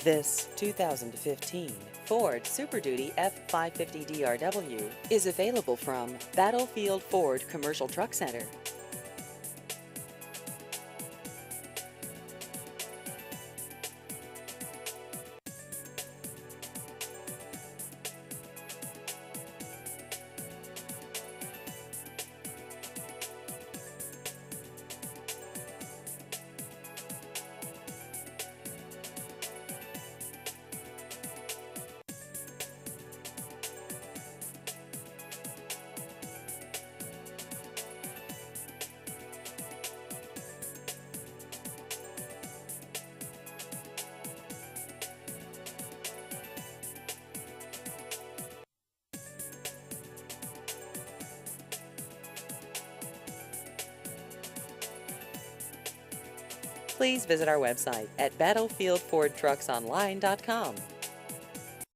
This 2015 Ford Super Duty F-550 DRW is available from Battlefield Ford Commercial Truck Center. Please visit our website at battlefieldfordtrucksonline.com.